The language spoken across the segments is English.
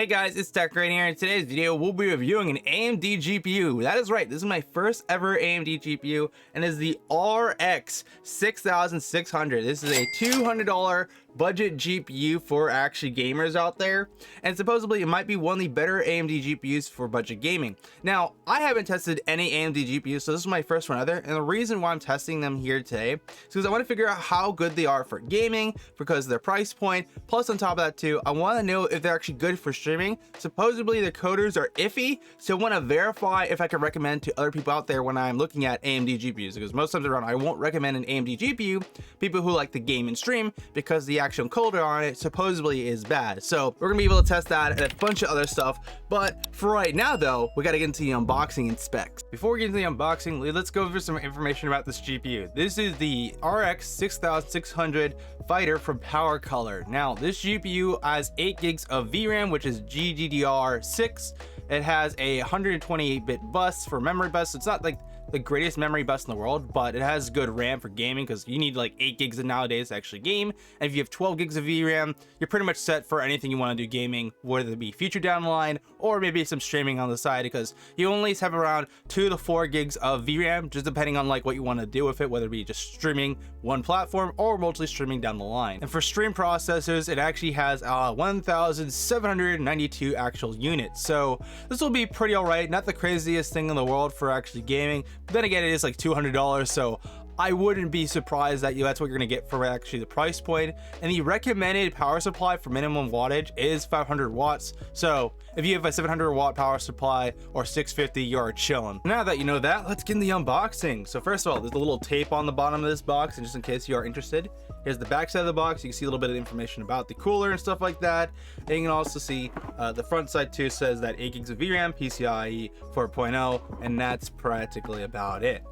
Hey guys, it's Radeon here. In today's video, we'll be reviewing an AMD GPU. That is right, this is my first ever AMD GPU, and is the RX 6600. This is a $200 budget GPU for actually gamers out there, and supposedly it might be one of the better AMD GPUs for budget gaming. Now, I haven't tested any AMD GPUs, so this is my first one either, and the reason why I'm testing them here today is because I want to figure out how good they are for gaming, because of their price point, plus on top of that too, I want to know if they're actually good for streaming. Supposedly the coders are iffy, so I want to verify if I can recommend to other people out there when I'm looking at AMD GPUs, because most times around I won't recommend an AMD GPU people who like to game and stream, because the actual coder on it supposedly is bad. So we're gonna be able to test that and a bunch of other stuff, but for right now though, we got to get into the unboxing and specs. Before we get into the unboxing, let's go over some information about this GPU. This is the RX 6600 fighter from PowerColor. Now this GPU has 8 gigs of VRAM, which is GDDR6. It has a 128-bit bus for memory bus. It's not like the greatest memory bus in the world, but it has good RAM for gaming, because you need like 8 gigs nowadays to actually game. And if you have 12 gigs of VRAM, you're pretty much set for anything you want to do gaming, whether it be future down the line or maybe some streaming on the side, because you only have around 2 to 4 gigs of VRAM, just depending on like what you want to do with it, whether it be just streaming one platform or mostly streaming down the line. And for stream processors, it actually has 1,792 actual units. So this will be pretty alright, not the craziest thing in the world for actually gaming. But then again, it is like $200, so I wouldn't be surprised that that's what you're gonna get for actually the price point. And the recommended power supply for minimum wattage is 500 watts. So if you have a 700 watt power supply or 650, you're chilling. Now that you know that, let's get in the unboxing. So first of all, there's a little tape on the bottom of this box, and just in case you are interested, here's the back side of the box. You can see a little bit of information about the cooler and stuff like that. And you can also see the front side too says that 8 gigs of VRAM, PCIe 4.0, and that's practically about it.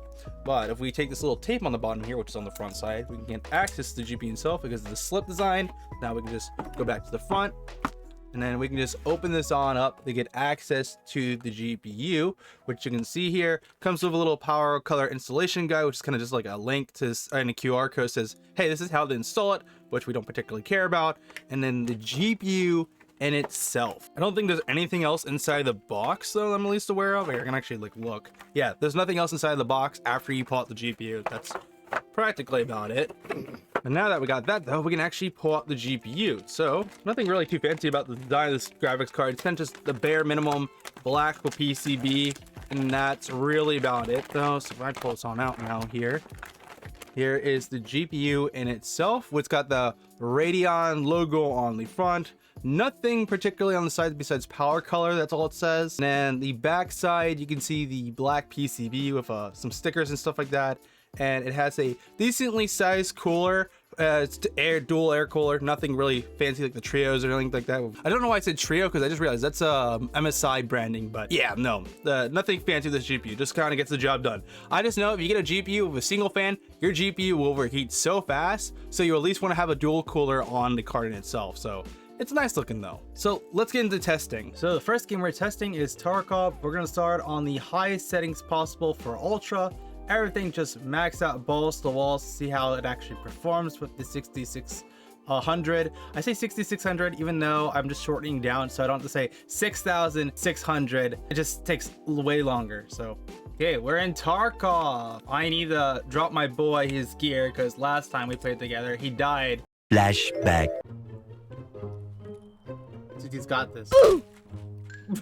But if we take this little tape on the bottom here, which is on the front side, we can get access to the GPU itself because of the slip design. Now we can just go back to the front, and then we can just open this on up to get access to the GPU, which you can see here comes with a little PowerColor installation guide, which is kind of just like a link to, and a QR code says, hey, this is how to install it, which we don't particularly care about. And then the GPU in itself. I don't think there's anything else inside the box though I'm at least aware of. I can actually like look. Yeah, there's nothing else inside the box after you pull out the GPU. That's practically about it. And now that we got that though, we can actually pull out the GPU. So nothing really too fancy about the design of this graphics card. It's kind of just the bare minimum black with PCB, and that's really about it though. So if I pull this on out now, here is the GPU in itself, which got the Radeon logo on the front. Nothing particularly on the side besides PowerColor, that's all it says. And then the back side, you can see the black PCB with some stickers and stuff like that. And it has a decently sized cooler. It's dual air cooler, nothing really fancy like the Trios or anything like that. I don't know why I said Trio, because I just realized that's MSI branding, but yeah, no, nothing fancy with this GPU, just kind of gets the job done. I just know if you get a GPU with a single fan, your GPU will overheat so fast, so you at least want to have a dual cooler on the card in itself. So it's nice looking though. So let's get into testing. So the first game we're testing is Tarkov. We're gonna start on the highest settings possible for Ultra. Everything just maxed out balls to the walls to see how it actually performs with the 6600. I say 6600 even though I'm just shortening down so I don't have to say 6600. It just takes way longer. So okay, we're in Tarkov. I need to drop my boy his gear because last time we played together he died. Flashback. He's got this.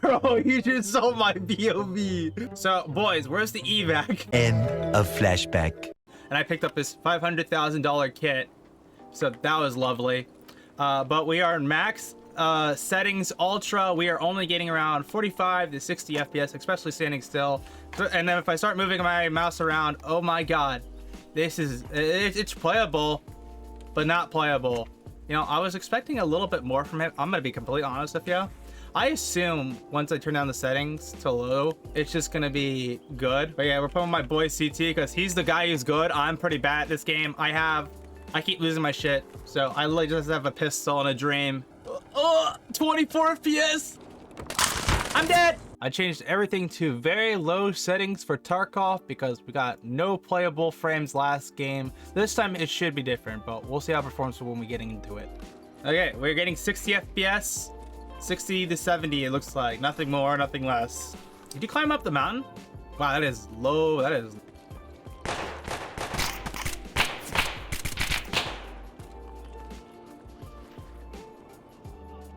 Bro, you just saw my POV. So boys, where's the evac? End of flashback. And I picked up this $500,000 kit, so that was lovely. But we are in max settings ultra. We are only getting around 45 to 60 FPS, especially standing still. And then if I start moving my mouse around, oh my god, this is it's playable but not playable. You know, I was expecting a little bit more from it. I'm gonna be completely honest with you. I assume once I turn down the settings to low, it's just gonna be good. But yeah, we're putting my boy CT because he's the guy who's good. I'm pretty bad at this game. I keep losing my shit. So I literally just have a pistol and a dream. 24 FPS. I'm dead. I changed everything to very low settings for Tarkov because we got no playable frames last game. This time it should be different, but we'll see how it performs when we're getting into it. Okay, we're getting 60 FPS. 60 to 70, it looks like. Nothing more, nothing less. Did you climb up the mountain? Wow, that is low. That is...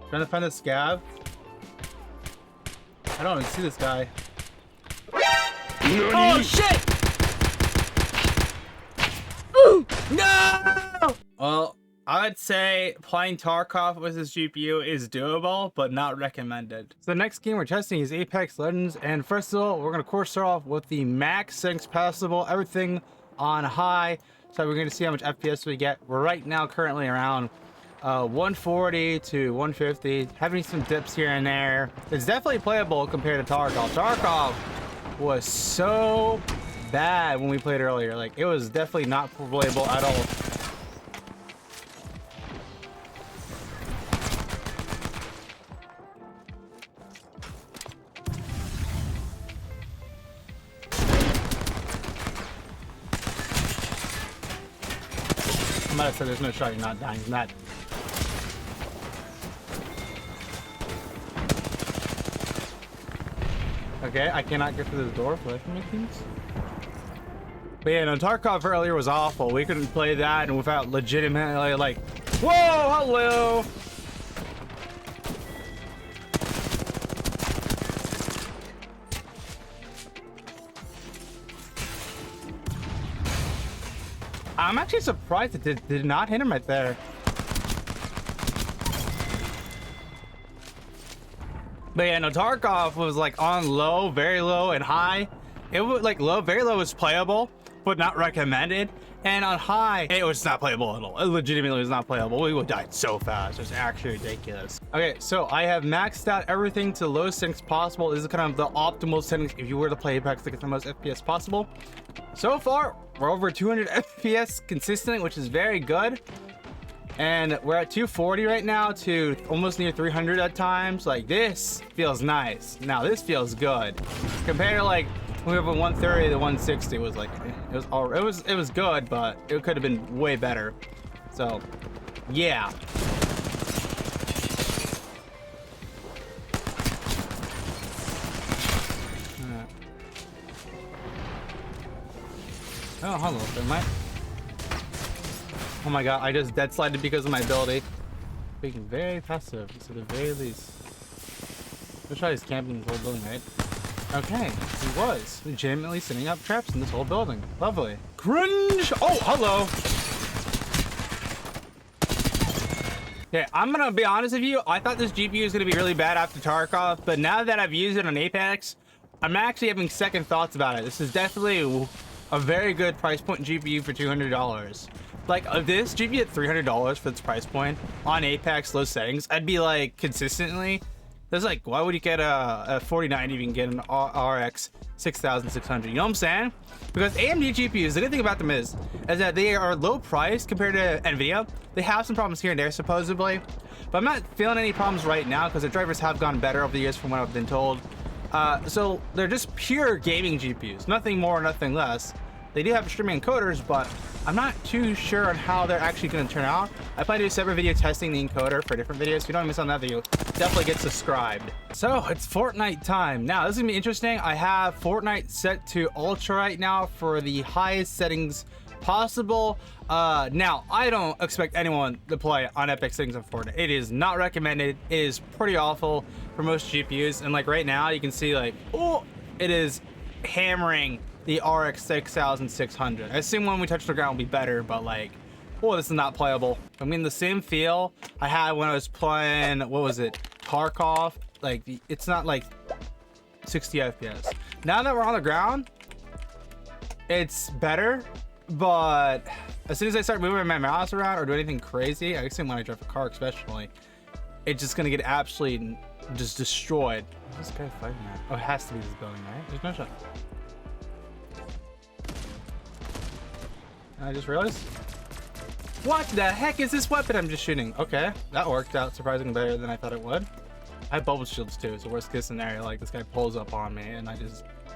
Trying to find the scab. I don't even see this guy. Oh shit! Ooh, no! Well, I would say playing Tarkov with this GPU is doable, but not recommended. So the next game we're testing is Apex Legends, and first of all, we're gonna course start off with the max settings possible, everything on high. So we're gonna see how much FPS we get. We're right now currently around 140 to 150, having some dips here and there. It's definitely playable compared to Tarkov. Tarkov was so bad when we played earlier. Like, it was definitely not playable at all. I might have said there's no shot, you're not dying from that. Okay, I cannot get through the door away from me, things. But yeah, no, Tarkov earlier was awful. We couldn't play that and without legitimately like, whoa, hello. I'm actually surprised it did not hit him right there. But yeah, no, Tarkov was like on low, very low, and high. It was like low, very low was playable, but not recommended. And on high, it was not playable at all. It legitimately was not playable. We would die so fast. It was actually ridiculous. Okay, so I have maxed out everything to the lowest settings possible. This is kind of the optimal settings if you were to play Apex to get the most FPS possible. So far, we're over 200 FPS consistently, which is very good. And we're at 240 right now to almost near 300 at times. Like, this feels nice. Now this feels good. Compared to like when we were from 130 to 160 was like, it was good, but it could have been way better. So yeah. Oh, hello, there might. Oh my god, I just dead slided because of my ability. Being very passive, to the very least. Let's try his camping this whole building, right? Okay, he was legitimately setting up traps in this whole building. Lovely. Cringe! Oh, hello! Okay, I'm gonna be honest with you. I thought this GPU was gonna be really bad after Tarkov, but now that I've used it on Apex, I'm actually having second thoughts about it. This is definitely a very good price point GPU for $200. Like, this GPU at $300 for this price point on Apex low settings, I'd be like, consistently, there's like, why would you get a 4090 if you can get an RX 6600? You know what I'm saying? Because AMD GPUs, the good thing about them is that they are low priced compared to NVIDIA. They have some problems here and there, supposedly, but I'm not feeling any problems right now because the drivers have gone better over the years from what I've been told. So they're just pure gaming GPUs, nothing more, nothing less. They do have streaming encoders, but I'm not too sure on how they're actually going to turn out. I plan to do a separate video testing the encoder for different videos. If you don't miss on that video, definitely get subscribed. So it's Fortnite time. Now this is gonna be interesting. I have Fortnite set to ultra right now for the highest settings possible. Now I don't expect anyone to play on epic settings on Fortnite. It is not recommended. It is pretty awful for most GPUs. And like right now you can see like, oh, it is hammering the RX 6600. I assume when we touch the ground will be better, but like, oh, this is not playable. I mean, the same feel I had when I was playing, what was it, Tarkov? Like, it's not like 60 FPS. Now that we're on the ground, it's better, but as soon as I start moving my mouse around or do anything crazy, I assume when I drive a car especially, it's just gonna get absolutely just destroyed. What's this guy fighting at? Oh, it has to be this building, right? There's no shot. I just realized. What the heck is this weapon I'm just shooting? Okay, that worked out surprisingly better than I thought it would. I have bubble shields too, so worst case scenario, like this guy pulls up on me and I'm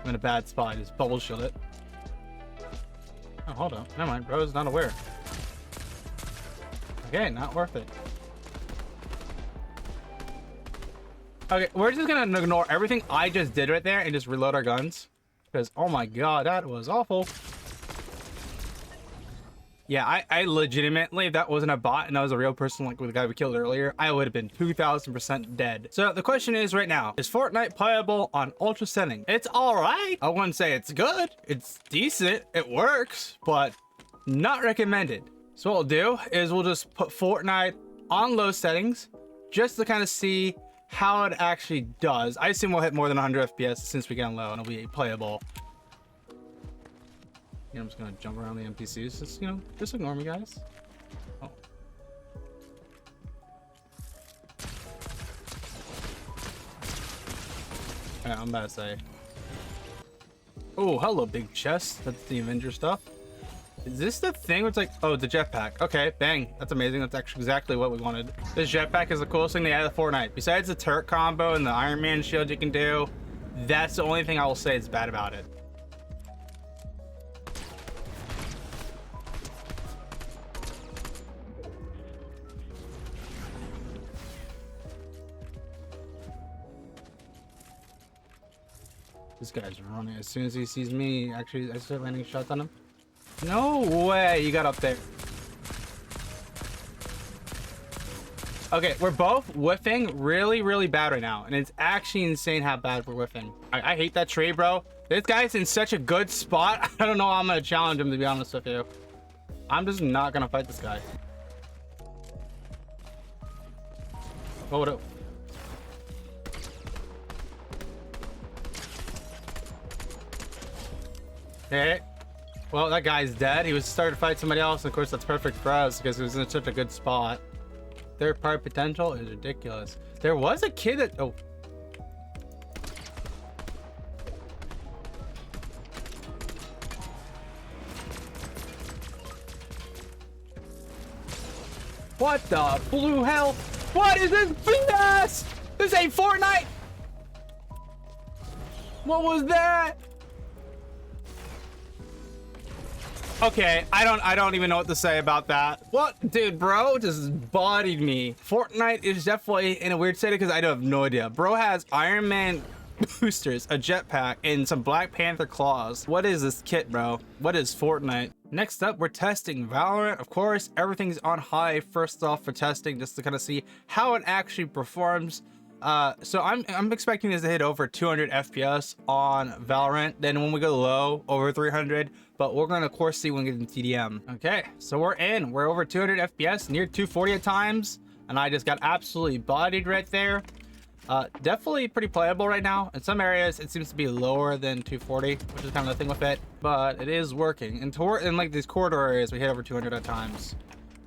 in a bad spot, I just bubble shield it. Oh, hold on, never mind, bro is not aware. Okay, not worth it. Okay, we're just gonna ignore everything I just did right there and just reload our guns. Because, oh my god, that was awful. Yeah, I legitimately, if that wasn't a bot and that was a real person like with the guy we killed earlier, I would have been 2,000% dead. So the question is right now, is Fortnite playable on ultra setting? It's all right. I wouldn't say it's good. It's decent. It works, but not recommended. So what we'll do is we'll just put Fortnite on low settings just to kind of see how it actually does. I assume we'll hit more than 100 FPS since we get on low and it'll be playable. You know, I'm just gonna jump around the NPCs. Just, you know, just ignore me, guys. Oh. Yeah, I'm about to say. Oh, hello, big chest. That's the Avenger stuff. Is this the thing where it's like, oh, the jetpack? Okay, bang. That's amazing. That's actually exactly what we wanted. This jetpack is the coolest thing they added to Fortnite. Besides the turret combo and the Iron Man shield you can do, that's the only thing I will say is bad about it. This guy's running. As soon as he sees me, actually, I start landing shots on him. No way you got up there. Okay, we're both whiffing really, really bad right now. And it's actually insane how bad we're whiffing. I hate that tree, bro. This guy's in such a good spot. I don't know how I'm going to challenge him, to be honest with you. I'm just not going to fight this guy. What up? Okay. Well, that guy's dead. He was starting to fight somebody else. And of course, that's perfect for us because he was in such a good spot. Third party potential is ridiculous. There was a kid that... Oh. What the blue hell? What is this BS? This ain't Fortnite. What was that? Okay, I don't even know what to say about that. What? Dude, bro just bodied me. Fortnite is definitely in a weird state because I have no idea. Bro has Iron Man boosters, a jetpack, and some Black Panther claws. What is this kit, bro? What is Fortnite? Next up, we're testing Valorant. Of course, everything's on high first off for testing just to kind of see how it actually performs. So I'm expecting this to hit over 200 FPS on Valorant. Then when we go low, over 300. But we're gonna of course see when we get in TDM. Okay, so we're in. We're over 200 FPS, near 240 at times, and I just got absolutely bodied right there. Definitely pretty playable right now. In some areas, it seems to be lower than 240, which is kind of the thing with it. But it is working. In like these corridor areas, we hit over 200 at times.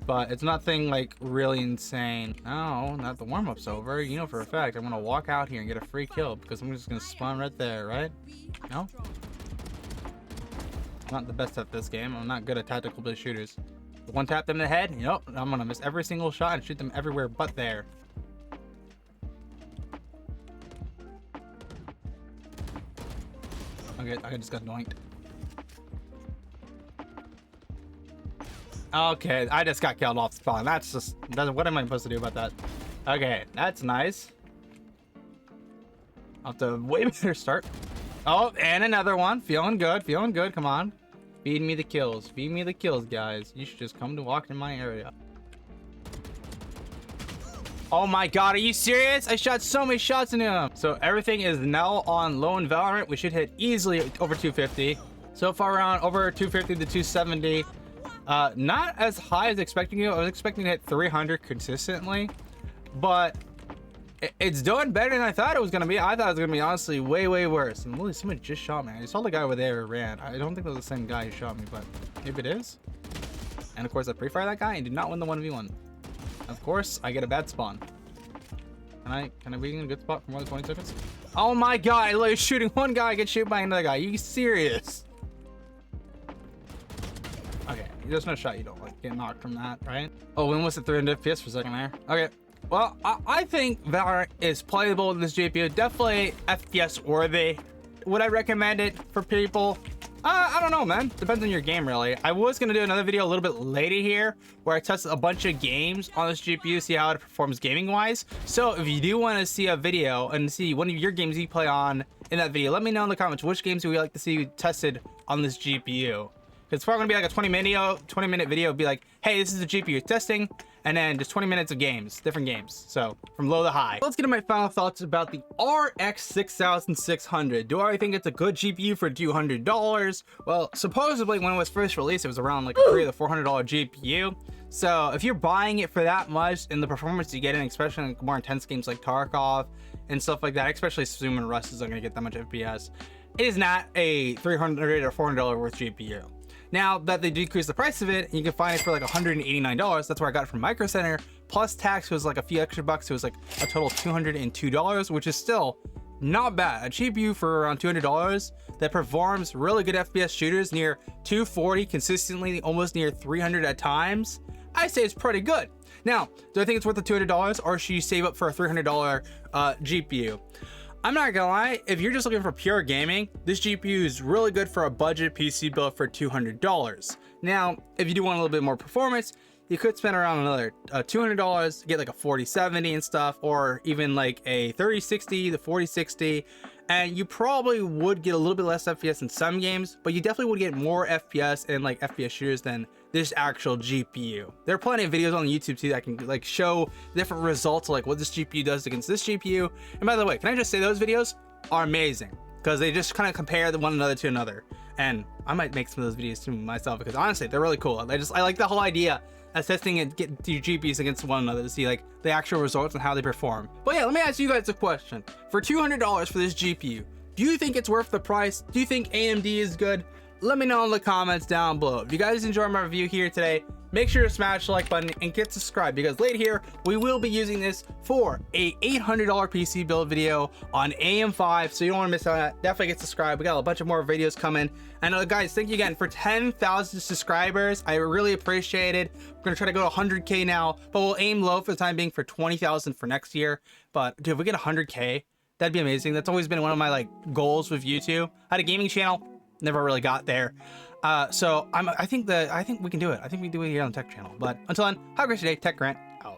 But it's nothing like really insane. Oh, not the warm-up's over. You know for a fact I'm gonna walk out here and get a free kill because I'm just gonna spawn right there, right? No? I'm not the best at this game. I'm not good at tactical based shooters. One tap them in the head, yep, I'm gonna miss every single shot and shoot them everywhere but there. Okay, I just got doinked. Okay, I just got killed off spawn. That's just, what am I supposed to do about that? Okay, that's nice. I'll have to way better start. Oh, and another one. Feeling good, feeling good. Come on. Feed me the kills. Feed me the kills, guys. You should just come to walk in my area. Oh my god, are you serious? I shot so many shots into him. So everything is now on low in Valorant. We should hit easily over 250. So far around over 250 to 270. Not as high as expecting you. I was expecting to hit 300 consistently, but it's doing better than I thought it was gonna be. I thought it was gonna be honestly way worse. And really, someone just shot me. I saw the guy over there ran. I don't think it was the same guy who shot me, but maybe it is. And of course, I pre-fire that guy and did not win the 1v1. Of course, I get a bad spawn. Can I be in a good spot for more than 20 seconds? Oh my god! I literally shooting one guy, get shot by another guy. Are you serious? Okay, there's no shot you don't like get knocked from that, right? Oh, when was the 300 FPS for a second there? Okay. Well, I think Valorant is playable in this GPU. Definitely FPS worthy. Would I recommend it for people? I don't know, man. Depends on your game, really. I was gonna do another video a little bit later here where I test a bunch of games on this GPU, see how it performs gaming-wise. So if you do want to see a video and see one of your games you play on in that video, let me know in the comments which games would you like to see tested on this GPU. It's probably gonna be like a 20-minute video. Be like, hey, this is the GPU testing, and then just 20 minutes of games, different games. So from low to high. Let's get to my final thoughts about the RX 6600. Do I think it's a good GPU for $200? Well, supposedly when it was first released, it was around like a $300 to $400 GPU. So if you're buying it for that much and the performance you get in, especially in more intense games like Tarkov and stuff like that, especially Zoom and Rust isn't gonna get that much FPS. It is not a $300 or $400 worth GPU. Now that they decreased the price of it, you can find it for like $189. That's where I got it from Micro Center. Plus tax was like a few extra bucks. It was like a total of $202, which is still not bad. A GPU for around $200 that performs really good FPS shooters near 240 consistently, almost near 300 at times. I say it's pretty good. Now, do I think it's worth the $200 or should you save up for a $300 GPU? I'm not gonna lie, if you're just looking for pure gaming, this GPU is really good for a budget PC build for $200. Now, if you do want a little bit more performance, you could spend around another $200 to get like a 4070 and stuff, or even like a 3060 to 4060. And you probably would get a little bit less FPS in some games, but you definitely would get more FPS and like FPS shooters than this actual GPU. There are plenty of videos on YouTube too that can like show different results, like what this GPU does against this GPU. And by the way, can I just say those videos are amazing because they just kind of compare the one another to another. And I might make some of those videos too myself because honestly, they're really cool. I like the whole idea of testing and getting your GPUs against one another to see like the actual results and how they perform. But yeah, let me ask you guys a question. For $200 for this GPU, do you think it's worth the price? Do you think AMD is good? Let me know in the comments down below. If you guys enjoyed my review here today, make sure to smash the like button and get subscribed because later here we will be using this for a $800 PC build video on AM5, so you don't want to miss out on that. Definitely get subscribed. We got a bunch of more videos coming. And guys, thank you again for 10,000 subscribers. I really appreciate it. We're gonna try to go to 100K now, but we'll aim low for the time being for 20,000 for next year. But dude, if we get 100K, that'd be amazing. That's always been one of my like goals with YouTube. I had a gaming channel, never really got there. So I think we can do it. I think we can do it here on the Tech channel. But until then, have a great day. Tech Grant out.